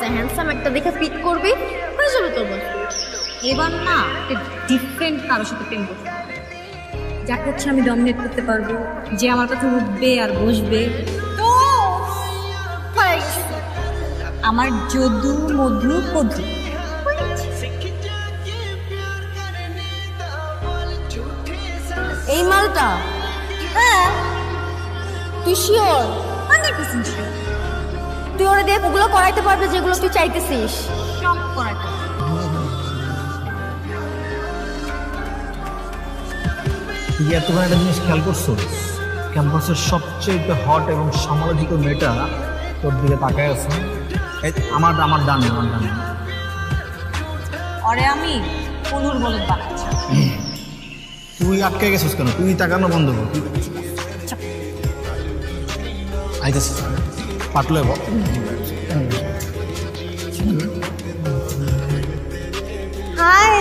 আছে, হ্যান্ডসাম একটা দেখে পিক করবি, হয়ে যাবে তোর বয়ফ্রেন্ড। এবার না একটা ডিফারেন্ট কারোর সাথে প্রেম করতে হবে, যাকে হচ্ছে আমি ডমিনেট করতে পারবো, যে আমার কাছে উঠবে আর বসবে। তো আমার যদু মধু কদু। এই মালটা? হ্যাঁ। তুই শিওর? 100% শিওর। তুই ওরা দিয়ে ওগুলো করাইতে পারবে যেগুলো তুই চাইতেছিস? সব করাতে। তুই এতক্ষণ একটা জিনিস খেয়াল করছো, ক্যাম্পাসের সবচেয়ে হট এবং সমালোচিত মেয়েটা তোর দিকে তাকায় আছে। আমার আমার ডান আমার ডান। ওরে আমি কলুর বলে বানাচ্ছি। তুই আটকে গেছিস কেন? তুই তাকানো বন্ধ কর। আইতেছিস পাটলে বল। হাই।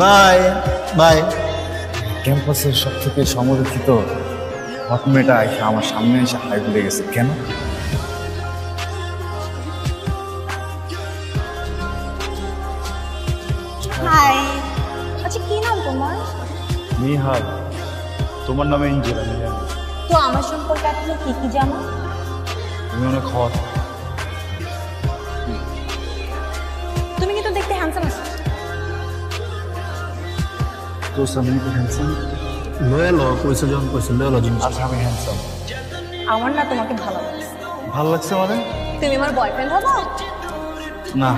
Bye bye. ক্যাম্পাসের সব থেকে সমালোচিত হট মেয়েটা এসে আমার সামনে এসে হাই বলে গেছে কেন? হাই। আচ্ছা কি নাম তোমার? নিহাল। তোমার নামে এঞ্জেল। আমি জানি তো আমার সম্পর্কে আপনি কি কি জানো? তুমি অনেক হট। তুমি কিন্তু দেখতে হ্যান্ডসাম আছো। তো সামনে তো হ্যান্ডসাম। লয়ালো কইছে যখন কইছে লয়ালো জিনিস। আচ্ছা আমি হ্যান্ডসাম। আমার না তোমাকে ভালো লাগছে। ভালো লাগছে মানে? তুমি আমার বয়ফ্রেন্ড হবো? না।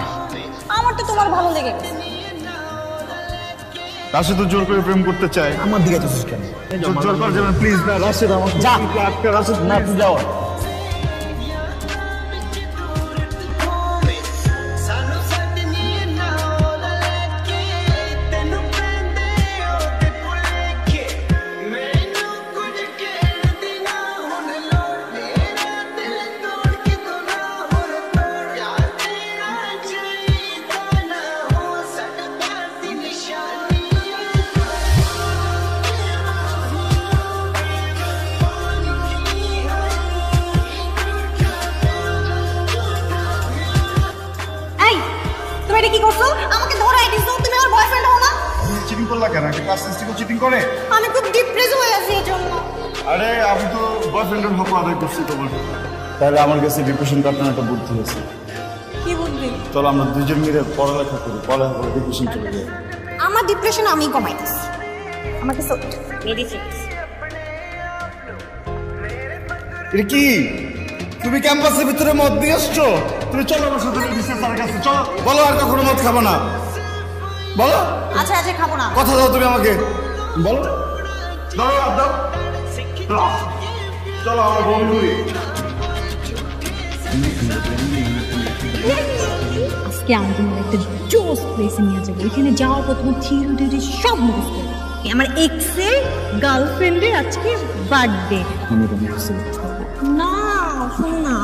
আমার তো তোমার ভালো লেগে গেছে। রাশিদ তো জোর করে প্রেম করতে চায়। আমার দিকে যাচ্ছিস কেন? জোর কর যাবেন প্লিজ না রাশিদ, আমার যা। আটকে রাশিদ না তুই যাও। তুমি এটা কি করছো? আমাকে ধরাই দিছো। তুমি আমার বয়ফ্রেন্ড হও না? চিটিং করলা কেন? একটা ক্লাস সিস্টেমে চিটিং করে? আমি খুব ডিপ্রেস হয়ে আছি এর জন্য। আরে আমি তো বয়ফ্রেন্ডের হক আদায় করছি তোমার। তাহলে আমার কাছে ডিপ্রেশন কাটানোর একটা বুদ্ধি আছে। কি বুদ্ধি? চলো আমরা দুজন মিলে পড়ালেখা করি, পড়ালেখা করে ডিপ্রেশন চলে যায়। আমার ডিপ্রেশন আমি কমাইতেছি। আমাকে মেডিসিন। এটা কি? তুমি ক্যাম্পাসের ভিতরে মদ দিয়ে আসছো? তুমি চলো আমার সাথে বিশেষ স্যারের কাছে চলো। বলো আর কখনো মদ খাবো না। বলো। আচ্ছা আচ্ছা খাবো না। কথা দাও তুমি আমাকে। বলো। দাও দাও। চলো আমরা বমি করি। আজকে আমি তোমার একটা জোস প্লেসে নিয়ে যাবো। ওইখানে যাওয়ার পর তোমার থিওরি সব মুখস্থ করবে। আমার এক্সের গার্লফ্রেন্ডের আজকে বার্থডে। না শোনো না,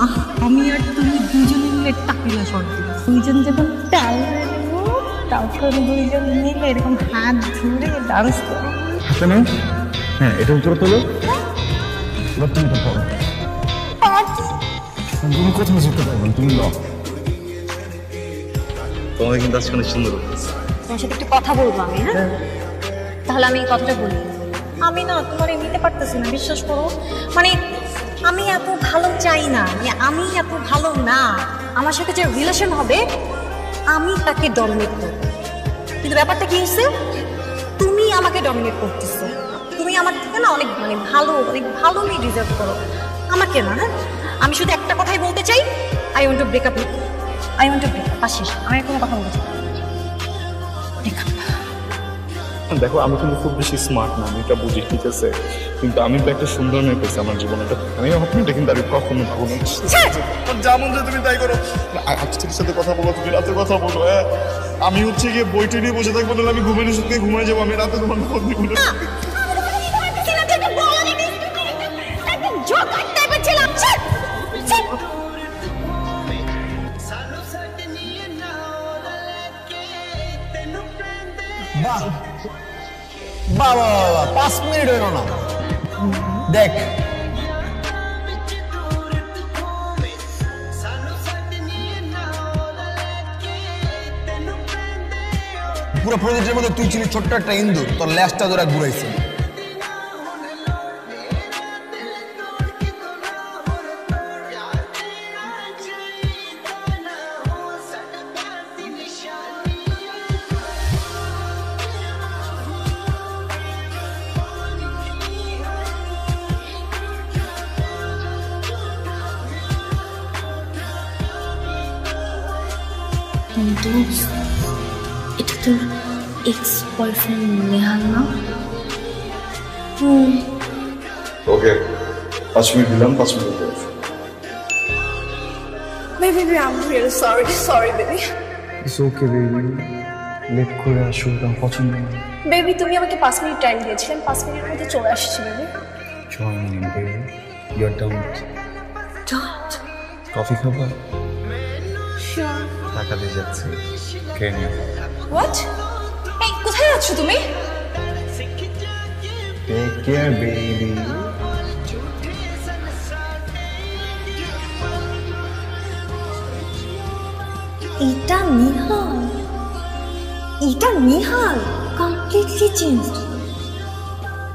আমি আর তুমি দুজনে মিলে টাকিলা শট দিব। দুইজন যখন টাল নেবো তখন দুইজন মিলে এরকম হাত ধরে ডান্স করবো। হাতে নাও। হ্যাঁ এটা উত্তর তোলো। এবার তুমি তো পড়ো। তুমি কোথাও যেতে পারবে না, তুমি ল। তোমাদের কিন্তু আজকে অনেক সুন্দর হচ্ছে। তোমার সাথে একটু কথা বলবো আমি। হ্যাঁ তাহলে আমি এই কথাটা বলি। আমি না তোমার নিতে পারতেছি না, বিশ্বাস করো। মানে আমি এত ভালো চাই না, আমি এত ভালো না। আমার সাথে যে রিলেশন হবে আমি তাকে ডমিনেট করব। কিন্তু ব্যাপারটা কি হচ্ছে, তুমি আমাকে ডমিনেট করতেছো। তুমি আমার থেকে না অনেক অনেক ভালো মেয়ে ডিজার্ভ করো, আমাকে না। হ্যাঁ আমি শুধু একটা কথাই বলতে চাই, I want to break up. I want to break up. পাশে আমি কোনো কথা বলতে চাই। দেখো আমি কিন্তু খুব বেশি স্মার্ট না, আমি এটা বুঝি, ঠিক আছে, কিন্তু আমি তো একটা সুন্দর মেয়ে পেয়েছি আমার জীবনে। আমি আপনারটা কিন্তু আমি কখনো ভাবো না। যেমন যে তুমি তাই করো। আজকের সাথে কথা বলো, তুমি রাতে কথা বলো। হ্যাঁ আমি হচ্ছে গিয়ে বইটা নিয়ে বসে থাকবো, নাহলে আমি ঘুমের ওষুধ ঘুমাই যাবো। আমি রাতে তোমার ফোন দিব না। বাবা 5 মিনিট হইল না, দেখ পুরো প্রজেক্টের মধ্যে তুই ছিলি ছোট্ট একটা ইন্দুর, তোর ল্যাসটা ধরে ঘুরাইছে। কিন্তু এটা তোর এক্স বয়ফ্রেন্ড নেহাল না? ওকে 5 মিনিট দিলাম, 5 মিনিট পর। Baby, I'm really sorry, baby. It's okay baby, late করে আসো, আমার পছন্দ না। বেবি, তুমি আমাকে 5 মিনিট টাইম দিয়েছিলেন, 5 মিনিটের মধ্যে চলে আসছি baby. 6 minute baby, you are down. Don't. Coffee খাবা? Sure. টাকা দিয়ে যাচ্ছি, খেয়ে নিও। What? এই কোথায় যাচ্ছ তুমি? Take care baby. এটা নিহাল, এটা নিহাল কমপ্লিটলি চেঞ্জড।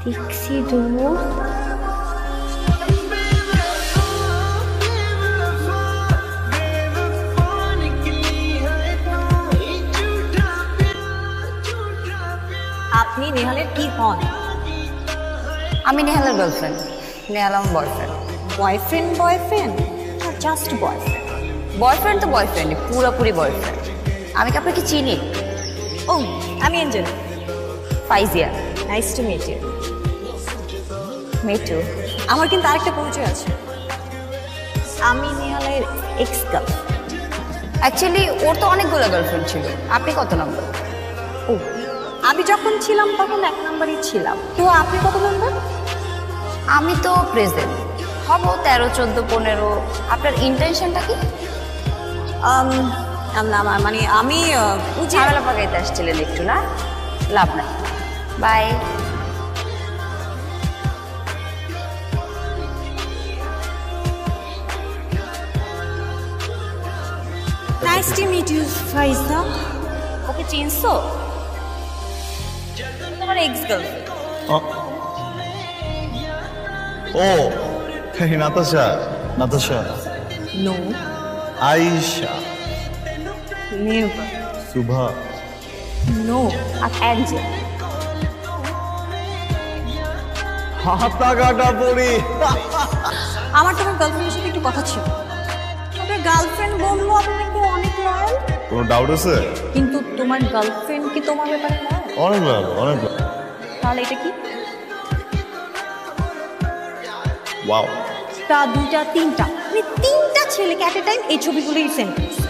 দেখছি তো আপনি নেহালের কি হন? আমি নেহালের গার্লফ্রেন্ড, নেহাল আমার boyfriend. Boyfriend just boyfriend? Boyfriend তো বয়ফ্রেন্ড, পুরোপুরি বয়ফ্রেন্ড। আমি কি আপনাকে চিনি? ও, আমি Angel. Faizia. Nice to meet you. Me too. আমার কিন্তু আরেকটা পরিচয় আছে, আমি নেহালের এক্স গার্লফ্রেন্ড। অ্যাকচুয়ালি ওর তো অনেকগুলো গার্লফ্রেন্ড ছিল। আপনি কত নম্বর? ও, আমি যখন ছিলাম তখন 1 নম্বরই ছিলাম। তো আপনি কত নম্বর? আমি তো প্রেজেন্ট, হব 13, 14, 15। আপনার ইন্টেনশনটা কি? মানে আমি ঝামেলা পাকাইতে আসছিলেন একটু, না? লাভ নাই, bye. Nice to meet you Faiza. ওকে চিনছো? তোমার এক্স গার্লফ্রেন্ড। ও hey, Natasha. No, Ayesha. Never. Subha. No, আর অ্যাঞ্জেল। হাতা কাটা পড়ি। আমার তোমার গার্লফ্রেন্ডের সাথে একটু কথা ছিল। তোমার গার্লফ্রেন্ড বললো আপনি নাকি অনেক লয়াল, কোনো ডাউট আছে? কিন্তু তোমার গার্লফ্রেন্ড কি তোমার ব্যাপারে লয়াল? অনেক ভালো, অনেক ভালো। তাহলে এটা কি? ওয়াও। তা 2টা 3টা, মানে 3টা ছেলেকে এট এ টাইম এই ছবিগুলোই সেন্ড করছে।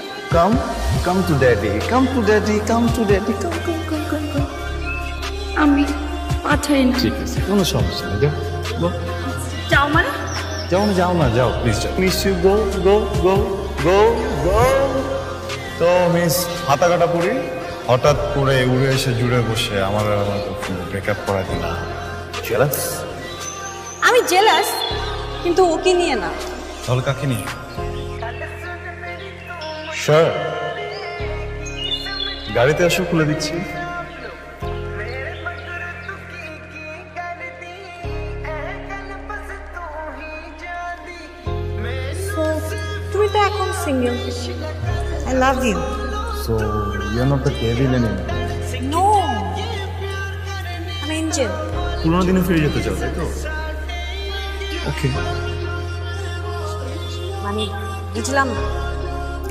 Come to daddy, come to daddy, come to daddy, come. আমি পাঠাই না। ঠিক আছে, কোনো সমস্যা নেই, যাও যাও মানে? যাও না, যাও প্লিজ যাও। মিস ইউ, গো গো গো গো গো। তো মিস হাতা কাটা পড়ি হঠাৎ করে উড়ে এসে জুড়ে বসে আমার ব্রেকআপ করা দিল। জেলাস? আমি জেলাস, কিন্তু ওকে নিয়ে না। তাহলে কাকে নিয়ে? স্যার গাড়িতে আসো, খুলে দিচ্ছি। So, তুমি তো এখন single. I love you. So you are not the devil anymore. No, আমি এঞ্জেল। পুরোনো দিনে ফিরে যেতে চাও, তাই তো? ওকে, মানে বুঝলাম না।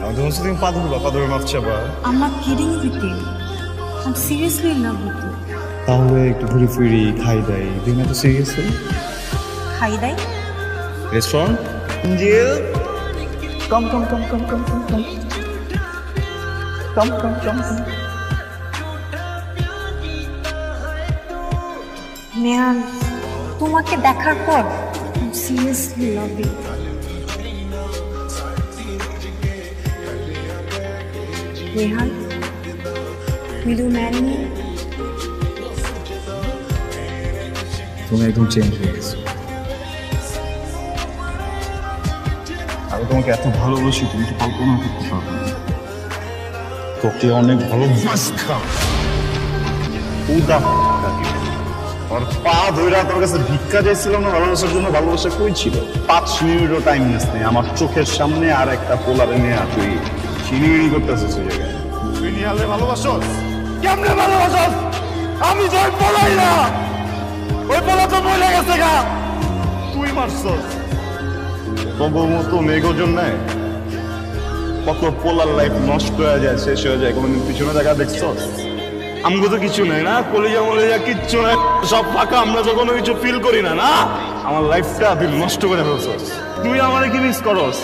আমাদের মধ্যে তুমি পা ধরে মাফ চাবা। I'm not kidding with you. I'm seriously in love with you. তাহলে একটু ঘুরে ফিরি, খাই দাই, দিন এত সিরিয়াসলি। খাই দাই? রেস্টুরেন্ট? এঞ্জেল, কাম। নেহাল, তোমাকে দেখার পর I'm seriously loving you. Nehal, will you marry me? তুমি একদম চেঞ্জ হয়ে গেছো। আমি তোমাকে এত ভালোবাসি তুমি তো কল্পনা করতে পারবে না। তোকে অনেক ভালোবাসতাম। ওর পা ধইরা তোর কাছে ভিক্ষা চাইছিলাম না ভালোবাসার জন্য, ভালোবাসা কই ছিল? 5 মিনিটও টাইম নিস নেই, আমার চোখের সামনে আর একটা পোলারে নিয়ে তুই চিনিমিনি করতেছিস ওই জায়গায়। তুই নিহালে ভালোবাসস? কেমনে ভালোবাসস? আমি তো ওই পোলাই না, ওই পোলা তো মরে গেছে গা। তুই মারছস তবু মতো মেঘো জন্য কত পোলার লাইফ নষ্ট হয়ে যায়, শেষ হয়ে যায়। কোনোদিন পিছনে দেখা দেখছস? আমগো তো কিছু নাই না, কলেজা মলেজা কিচ্ছু নাই, সব ফাঁকা, আমরা তো কোনো কিছু ফিল করি না। না, আমার লাইফটা তুই নষ্ট করে ফেলছস। তুই আমারে কি মিস করস?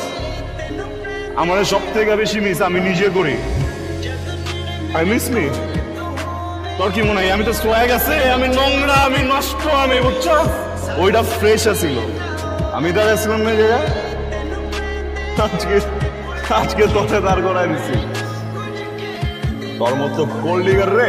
আমারে সব থেকে বেশি মিস আমি নিজে করি। I miss me. তোর কি মনে হয় আমি তো সোয়াগ আছে, আমি নোংরা, আমি নষ্ট, আমি বুঝছস? ওইটা ফ্রেশ আছিল, আমি তার আসলাম না জায়গায়। আজকে তোকে দাঁড় করাই দিছি। তোর মতো কোল্ড লিগার রে